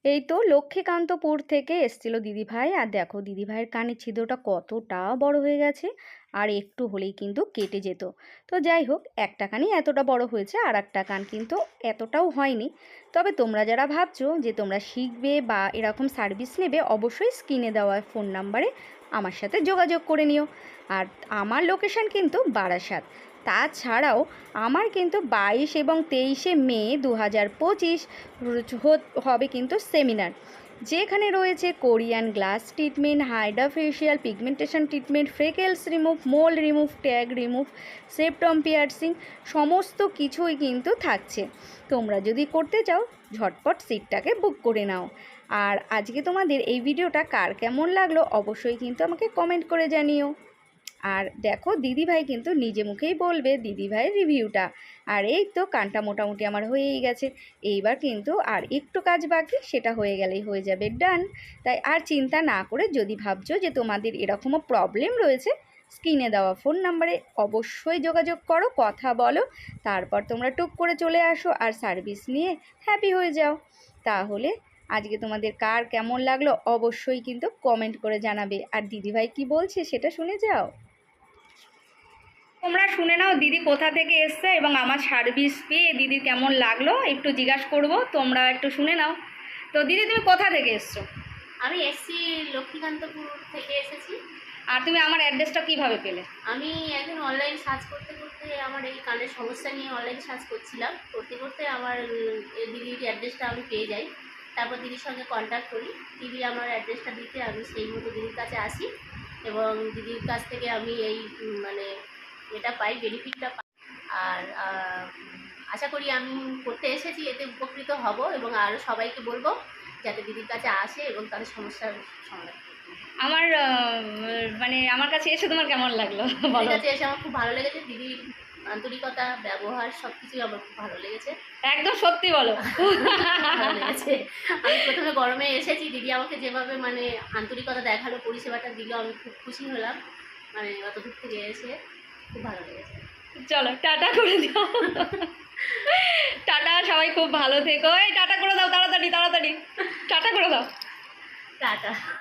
এই তো লক্ষ্মীকান্তপুর থেকে এসেছিল দিদিভাই। আর দেখো দিদিভাইয়ের কানের ছিদ্রটা কতটা বড় হয়ে গেছে, আর একটু হলেই কিন্তু কেটে যেত। তো যাই হোক, একটা কানই এতটা বড় হয়েছে, আর একটা কান কিন্তু এতটাও হয়নি। তবে তোমরা যারা ভাবছো যে তোমরা শিখবে বা এরকম সার্ভিস নেবে, অবশ্যই স্ক্রিনে দেওয়া ফোন নাম্বারে আমার সাথে যোগাযোগ করে নিও। আর আমার লোকেশান কিন্তু বারাসাত। তাছাড়াও আমার কিন্তু 22 এবং 23শে মে 2025 হবে কিন্তু সেমিনার, যেখানে রয়েছে Korean glass treatment, hydra facial, pigmentation treatment, freckles remove, mole remove, tag remove, septum piercing, সমস্ত কিছুই কিন্তু থাকছে। তোমরা যদি করতে চাও ঝটপট সিটটাকে বুক করে নাও। আর আজকে তোমাদের এই ভিডিওটা কার কেমন লাগলো অবশ্যই কিন্তু আমাকে কমেন্ট করে জানিও। আর দেখো দিদিভাই কিন্তু নিজে মুখেই বলবে দিদিভাইয়ের রিভিউটা। আর এই তো কানটা মোটামুটি আমার হয়েই গেছে, এইবার কিন্তু আর একটু কাজ বাকি, সেটা হয়ে গেলেই হয়ে যাবে ডান। তাই আর চিন্তা না করে, যদি ভাবছো যে তোমাদের এরকমও প্রবলেম রয়েছে, স্ক্রিনে দেওয়া ফোন নাম্বারে অবশ্যই যোগাযোগ করো, কথা বলো, তারপর তোমরা টুক করে চলে আসো আর সার্ভিস নিয়ে হ্যাপি হয়ে যাও। তাহলে আজকে তোমাদের কার কেমন লাগলো অবশ্যই কিন্তু কমেন্ট করে জানাবে। আর দিদিভাই কি বলছে সেটা শুনে যাও। তোমরা শুনে নাও দিদি কোথা থেকে এসছে এবং আমার সার্ভিস পেয়ে দিদির কেমন লাগলো একটু জিজ্ঞাসা করবো, তোমরা একটু শুনে নাও। তো দিদি তুমি কোথা থেকে এসছো? আমি এসছি লক্ষ্মীকান্তপুর থেকে এসেছি। আর তুমি আমার অ্যাড্রেসটা কিভাবে পেলে? আমি একদিন অনলাইন সার্চ করতে করতে আমার এই কানের সমস্যা নিয়ে অনলাইন সার্চ করছিলাম, করতে করতে আমার এই দিদির অ্যাড্রেসটা আমি পেয়ে যাই। তারপর দিদির সঙ্গে কন্ট্যাক্ট করি, দিদি আমার অ্যাড্রেসটা দিতে আমি সেই মতো দিদির কাছে আসি এবং দিদির কাছ থেকে আমি এই মানে এটা পাই, বেনিফিটটা পাই। আর আশা করি আমি করতে এসেছি এতে উপকৃত হব এবং আরও সবাইকে বলবো যাতে দিদির কাছে আসে এবং তাদের সমস্যার সমাধান। আমার মানে আমার কাছে এসে তোমার কেমন লাগলো বলো? কাছে এসে আমার খুব ভালো লেগেছে, দিদির আন্তরিকতা, ব্যবহার সব কিছুই আমার খুব ভালো লেগেছে। একদম সত্যি বলো। ভালো লেগেছে। আমি প্রথমে গরমে এসেছি, দিদি আমাকে যেভাবে মানে আন্তরিকতা দেখালো, পরিষেবাটা দিল, আমি খুব খুশি হলাম। মানে অত দূর থেকে এসে খুব ভালো লেগেছে। চলো টাটা করে দাও। টাটা, সবাই খুব ভালো থেকো। এই টাটা করে দাও, তাড়াতাড়ি তাড়াতাড়ি টাটা করে দাও। টাটা।